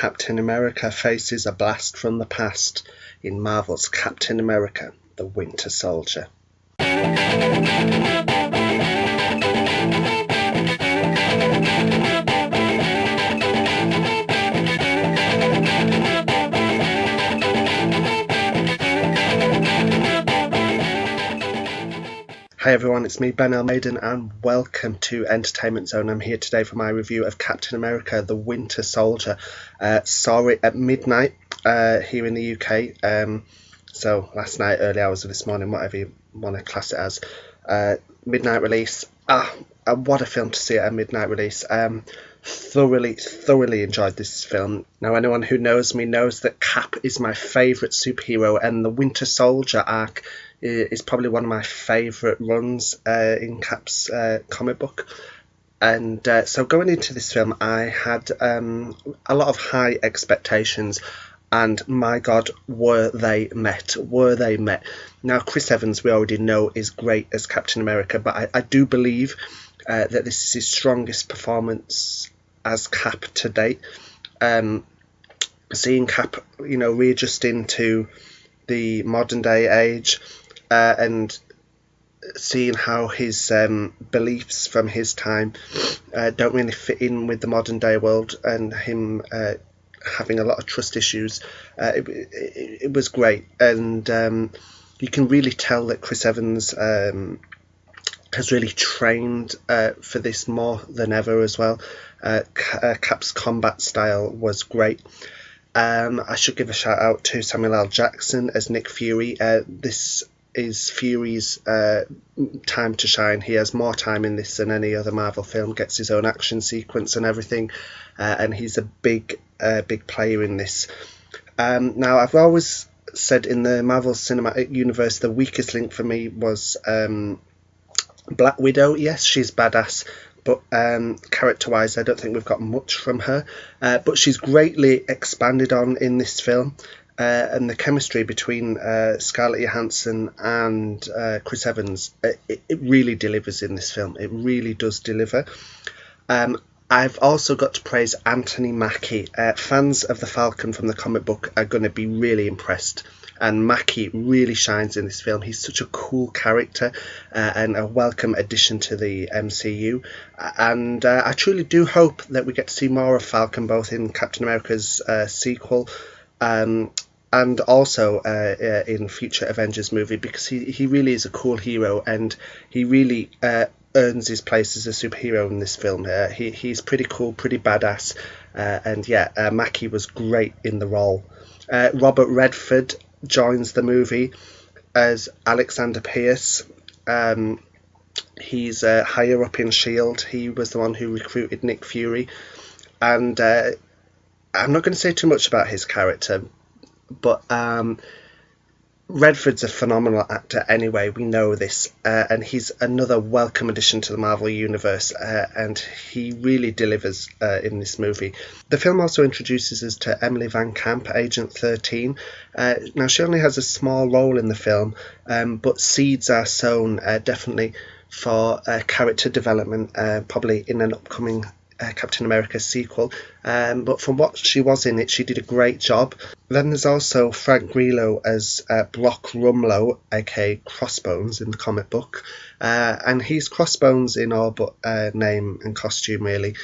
Captain America faces a blast from the past in Marvel's Captain America: The Winter Soldier. Hi everyone, it's me, Ben Maiden, and welcome to Entertainment Zone. I'm here today for my review of Captain America: The Winter Soldier. Saw it at midnight here in the UK. So last night, early hours of this morning, whatever you want to class it as. Midnight release. What a film to see at a midnight release. Thoroughly enjoyed this film. Now, anyone who knows me knows that Cap is my favourite superhero, and the Winter Soldier arc is probably one of my favourite runs in Cap's comic book. And so going into this film, I had a lot of high expectations, and my God, were they met. Now, Chris Evans, we already know, is great as Captain America, but I do believe that this is his strongest performance as Cap to date. Seeing Cap, readjusting to the modern day age, and seeing how his beliefs from his time don't really fit in with the modern day world, and him having a lot of trust issues, it was great. And you can really tell that Chris Evans has really trained for this more than ever as well. Cap's combat style was great. I should give a shout out to Samuel L. Jackson as Nick Fury. This is Fury's time to shine. He has more time in this than any other Marvel film, gets his own action sequence and everything, and he's a big player in this. Now, I've always said in the Marvel Cinematic Universe, the weakest link for me was Black Widow. Yes, she's badass, but character-wise, I don't think we've got much from her. But she's greatly expanded on in this film. And the chemistry between Scarlett Johansson and Chris Evans, it really delivers in this film. It really does deliver. I've also got to praise Anthony Mackie. Fans of the Falcon from the comic book are going to be really impressed. And Mackie really shines in this film. He's such a cool character and a welcome addition to the MCU. And I truly do hope that we get to see more of Falcon, both in Captain America's sequel and also in future Avengers movie, because he really is a cool hero, and he really earns his place as a superhero in this film. He's pretty cool, pretty badass, and yeah, Mackie was great in the role. Robert Redford joins the movie as Alexander Pierce. He's higher up in S.H.I.E.L.D. He was the one who recruited Nick Fury, and I'm not going to say too much about his character, but Redford's a phenomenal actor anyway, we know this, and he's another welcome addition to the Marvel Universe, and he really delivers in this movie. The film also introduces us to Emily Van Camp, Agent 13. Now, she only has a small role in the film, but seeds are sown definitely for character development, probably in an upcoming Captain America sequel, but from what she was in it, she did a great job. Then there's also Frank Grillo as Brock Rumlow, aka Crossbones in the comic book, and he's Crossbones in all but name and costume, really.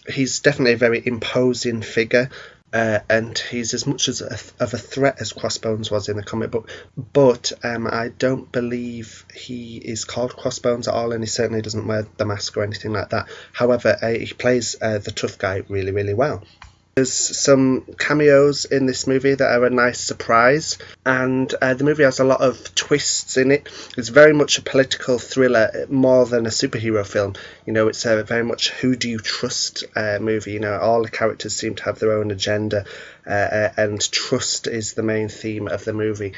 He's definitely a very imposing figure, and he's as much of a threat as Crossbones was in the comic book, but I don't believe he is called Crossbones at all, and he certainly doesn't wear the mask or anything like that. However, he plays the tough guy really well. There's some cameos in this movie that are a nice surprise, and the movie has a lot of twists in it. It's very much a political thriller more than a superhero film. It's a very much who do you trust movie. All the characters seem to have their own agenda, and trust is the main theme of the movie.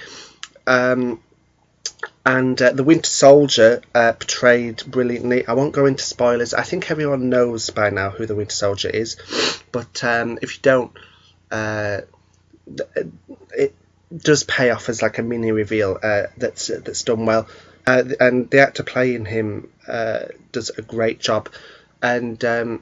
And the Winter Soldier portrayed brilliantly. I won't go into spoilers. I think everyone knows by now who the Winter Soldier is, but if you don't, it does pay off as like a mini reveal that's done well. And the actor playing him does a great job. And the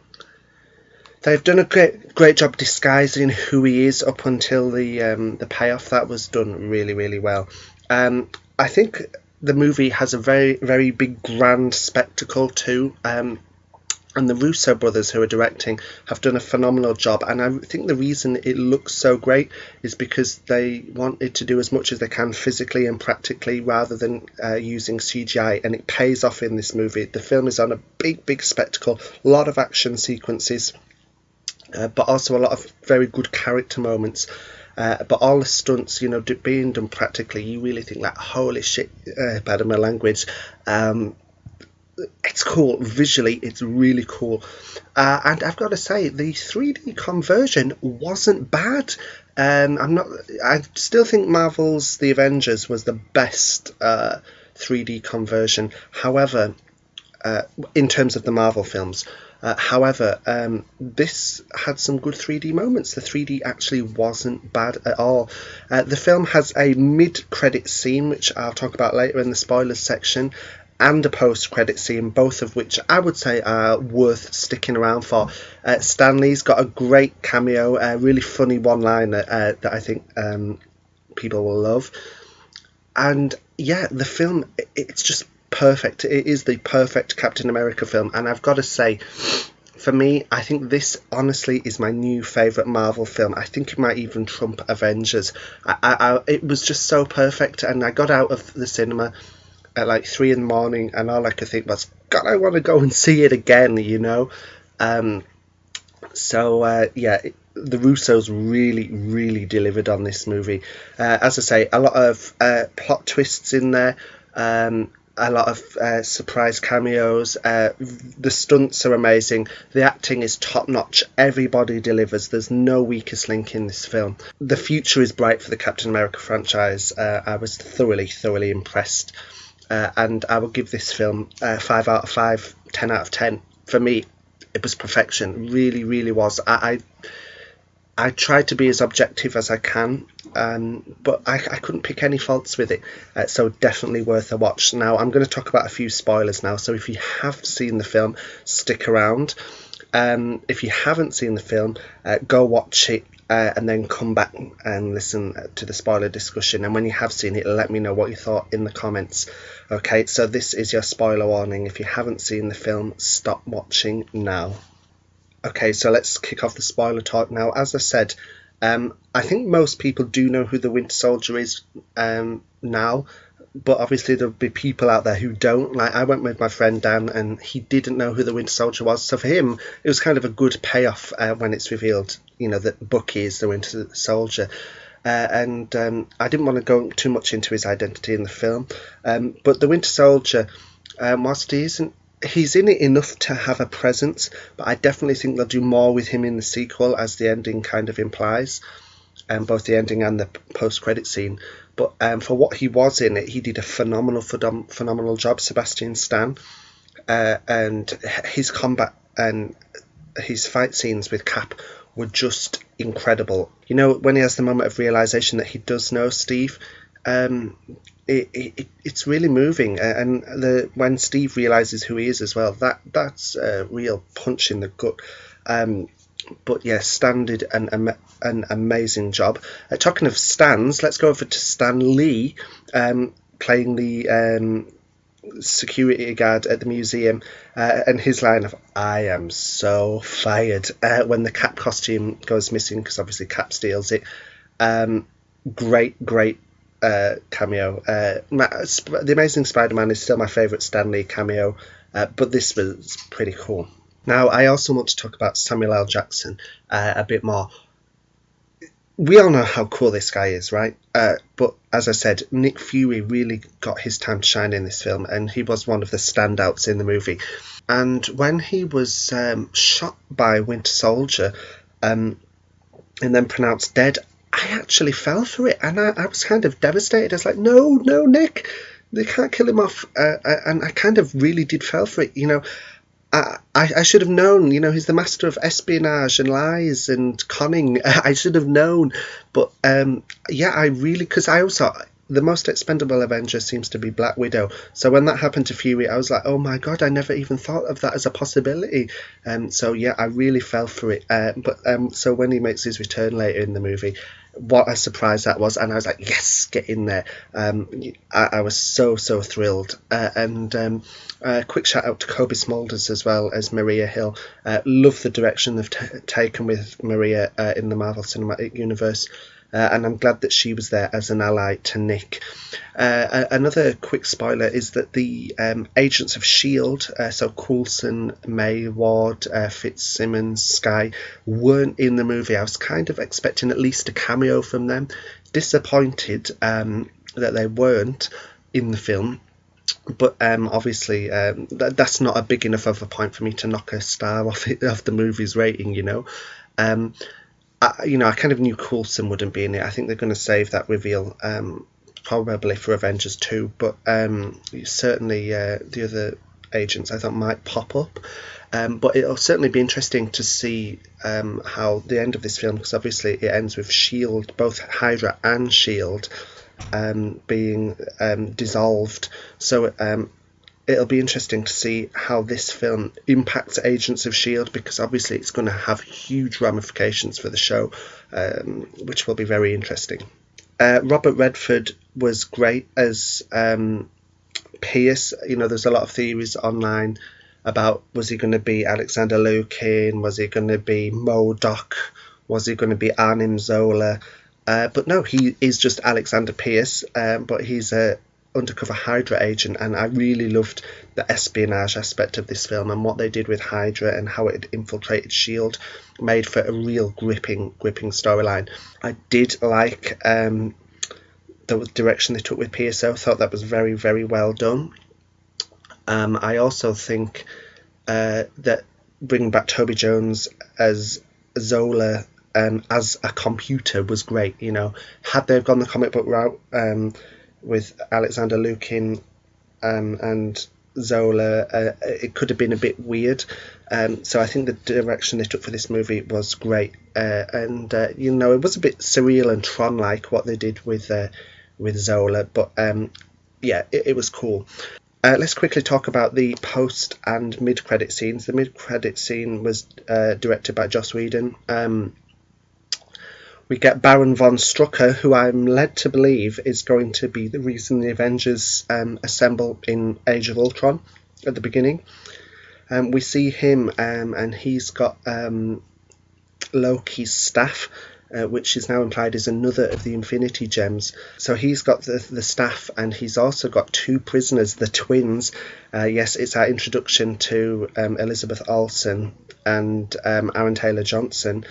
They've done a great job disguising who he is up until the payoff. That was done really, really well. I think the movie has a very, very big grand spectacle too. And the Russo brothers, who are directing, have done a phenomenal job. And I think the reason it looks so great is because they wanted to do as much as they can physically and practically rather than using CGI. And it pays off in this movie. The film is on a big, big spectacle, a lot of action sequences, but also a lot of very good character moments. But all the stunts, being done practically, you really think like, holy shit, pardon my language. It's cool visually. It's really cool, and I've got to say the 3D conversion wasn't bad. I still think Marvel's The Avengers was the best 3D conversion. However, in terms of the Marvel films. However, this had some good 3D moments. The 3D actually wasn't bad at all. The film has a mid-credit scene, which I'll talk about later in the spoilers section, and a post-credit scene, both of which I would say are worth sticking around for. Stan Lee's got a great cameo, a really funny one-liner that I think people will love. And yeah, the film, it's just perfect. It is the perfect Captain America film, and I've got to say, for me, I think this honestly is my new favourite Marvel film. I think it might even trump Avengers. It was just so perfect, and I got out of the cinema at like 3 in the morning, and all I could think was, God, I want to go and see it again, Yeah, the Russos really, really delivered on this movie. As I say, a lot of plot twists in there, a lot of surprise cameos. The stunts are amazing. The acting is top notch. Everybody delivers. There's no weakest link in this film. The future is bright for the Captain America franchise. I was thoroughly, thoroughly impressed. And I will give this film 5 out of 5, 10 out of 10. For me, it was perfection. Really, really was. I tried to be as objective as I can, but I couldn't pick any faults with it. So definitely worth a watch. Now, I'm going to talk about a few spoilers now. So if you have seen the film, stick around. If you haven't seen the film, go watch it. And then come back and listen to the spoiler discussion. And when you have seen it, let me know what you thought in the comments. Okay, so this is your spoiler warning. If you haven't seen the film, stop watching now. Okay, so let's kick off the spoiler talk now. As I said, I think most people do know who the Winter Soldier is now. But obviously there'll be people out there who don't. Like, I went with my friend Dan, and he didn't know who the Winter Soldier was. So for him, it was kind of a good payoff when it's revealed, that Bucky is the Winter Soldier. I didn't want to go too much into his identity in the film. But the Winter Soldier, whilst he's in it enough to have a presence, but I definitely think they'll do more with him in the sequel, as the ending kind of implies. Both the ending and the post-credit scene. But for what he was in it, he did a phenomenal job, Sebastian Stan. And his combat and his fight scenes with Cap were just incredible. When he has the moment of realisation that he does know Steve, it's really moving. And when Steve realises who he is as well, that's a real punch in the gut. But yeah, Stan did an amazing job. Talking of Stans, let's go over to Stan Lee, playing the security guard at the museum, and his line of "I am so fired" when the Cap costume goes missing, because obviously Cap steals it. Great cameo. The Amazing Spider-Man is still my favourite Stan Lee cameo, but this was pretty cool. Now, I also want to talk about Samuel L. Jackson a bit more. We all know how cool this guy is, right? But as I said, Nick Fury really got his time to shine in this film, and he was one of the standouts in the movie. And when he was shot by Winter Soldier and then pronounced dead, I actually fell for it, and I was kind of devastated. I was like, no, Nick, they can't kill him off. And I kind of really did fell for it, I should have known, he's the master of espionage and lies and conning. I should have known. But, I really, because I also, the most expendable Avenger seems to be Black Widow. So when that happened to Fury, I was like, oh my god, I never even thought of that as a possibility. So yeah, I really fell for it. So when he makes his return later in the movie, what a surprise that was, and I was like, yes, get in there. I was so thrilled. Quick shout out to Kobe Smulders as well as Maria Hill. Love the direction they've taken with Maria in the Marvel Cinematic Universe. And I'm glad that she was there as an ally to Nick. Another quick spoiler is that the agents of S.H.I.E.L.D., so Coulson, May, Ward, Fitzsimmons, Skye, weren't in the movie. I was kind of expecting at least a cameo from them. Disappointed that they weren't in the film. But obviously, that's not a big enough of a point for me to knock a star off the movie's rating, you know. I kind of knew Coulson wouldn't be in it. I think they're going to save that reveal probably for Avengers 2, but certainly the other agents I thought might pop up. But it'll certainly be interesting to see how the end of this film, because obviously it ends with S.H.I.E.L.D., both Hydra and S.H.I.E.L.D., being dissolved. So it'll be interesting to see how this film impacts Agents of S.H.I.E.L.D., because obviously it's going to have huge ramifications for the show, which will be very interesting. Robert Redford was great as Pierce. There's a lot of theories online about, was he going to be Alexander Lukin? Was he going to be MODOK? Was he going to be Arnim Zola? But no, he is just Alexander Pierce, but he's a undercover Hydra agent, and I really loved the espionage aspect of this film and what they did with Hydra and how it had infiltrated S.H.I.E.L.D. made for a real gripping storyline. I did like the direction they took with Pierce. I thought that was very, very well done. I also think that bringing back Toby Jones as Zola as a computer was great. Had they gone the comic book route with Alexander Lukin and Zola, it could have been a bit weird. So I think the direction they took for this movie was great. It was a bit surreal and Tron-like what they did with Zola, but it was cool. Let's quickly talk about the post and mid-credit scenes. The mid-credit scene was directed by Joss Whedon. We get Baron von Strucker, who I'm led to believe is going to be the reason the Avengers assemble in Age of Ultron at the beginning. We see him, and he's got Loki's staff, which is now implied is another of the Infinity Gems. So he's got the staff, and he's also got two prisoners, the twins. Yes, it's our introduction to Elizabeth Olsen and Aaron Taylor-Johnson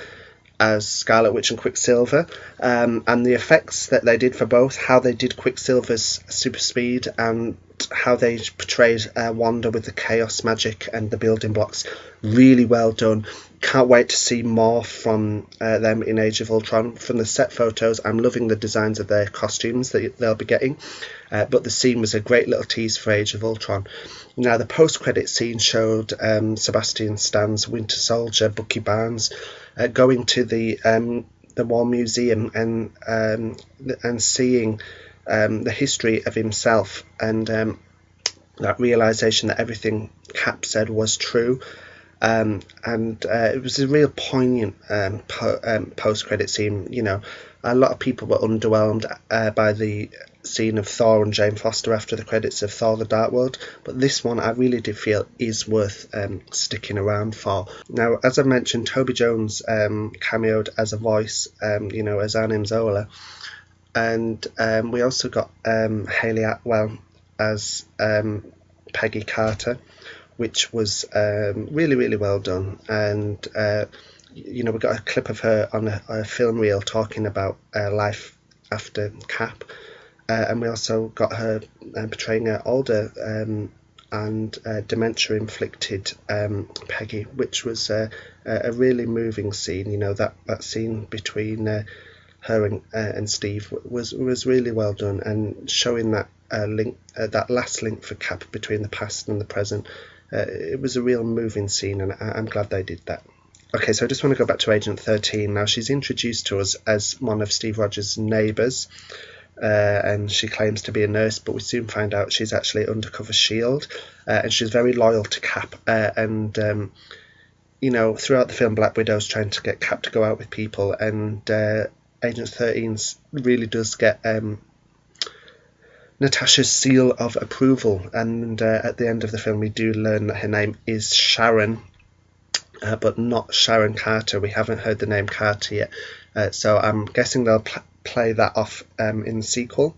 as Scarlet Witch and Quicksilver, and the effects that they did for both, how they did Quicksilver's super speed and how they portrayed Wanda with the chaos magic and the building blocks, really well done. Can't wait to see more from them in Age of Ultron. From the set photos, I'm loving the designs of their costumes that they'll be getting, but the scene was a great little tease for Age of Ultron. Now, the post-credit scene showed Sebastian Stan's Winter Soldier, Bucky Barnes, going to the War Museum and seeing the history of himself, and that realization that everything Cap said was true. It was a real poignant post-credit scene. A lot of people were underwhelmed by the scene of Thor and Jane Foster after the credits of Thor: The Dark World, but this one I really did feel is worth sticking around for. Now, as I mentioned, Toby Jones cameoed as a voice, as Arnim Zola, and we also got Hayley Atwell as Peggy Carter, which was really, really well done. And we got a clip of her on a film reel talking about life after Cap, and we also got her portraying an older and dementia inflicted Peggy, which was a really moving scene. That scene between her and Steve was really well done, and showing that link, that last link for Cap between the past and the present. It was a real moving scene, and I'm glad they did that. Okay, so I just want to go back to Agent 13. Now, she's introduced to us as one of Steve Rogers' neighbours. and she claims to be a nurse, but we soon find out she's actually undercover SHIELD, and she's very loyal to Cap, and you know, throughout the film, Black Widow's trying to get Cap to go out with people, and Agent 13 really does get Natasha's seal of approval, and at the end of the film we do learn that her name is Sharon, but not Sharon Carter. We haven't heard the name Carter yet, so I'm guessing they'll play that off in the sequel,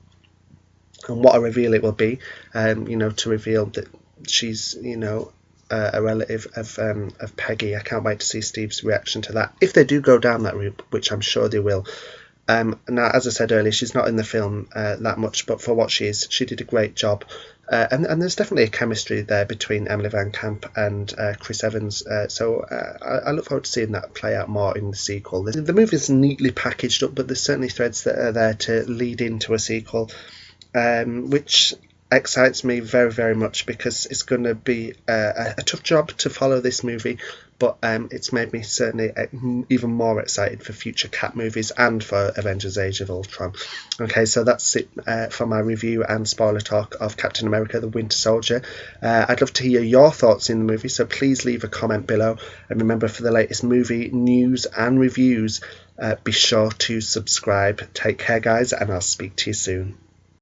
and what a reveal it will be, you know, to reveal that she's, you know, a relative of Peggy. I can't wait to see Steve's reaction to that, if they do go down that route, which I'm sure they will. Now, as I said earlier, she's not in the film that much, but for what she is, she did a great job. And there's definitely a chemistry there between Emily Van Camp and Chris Evans, so I look forward to seeing that play out more in the sequel. The movie's neatly packaged up, but there's certainly threads that are there to lead into a sequel, which excites me very, very much, because it's going to be a tough job to follow this movie, but it's made me certainly even more excited for future Cap movies and for Avengers Age of Ultron. Okay, so that's it for my review and spoiler talk of Captain America the Winter Soldier. I'd love to hear your thoughts in the movie, so please leave a comment below, and remember, for the latest movie news and reviews, be sure to subscribe. Take care, guys, and I'll speak to you soon.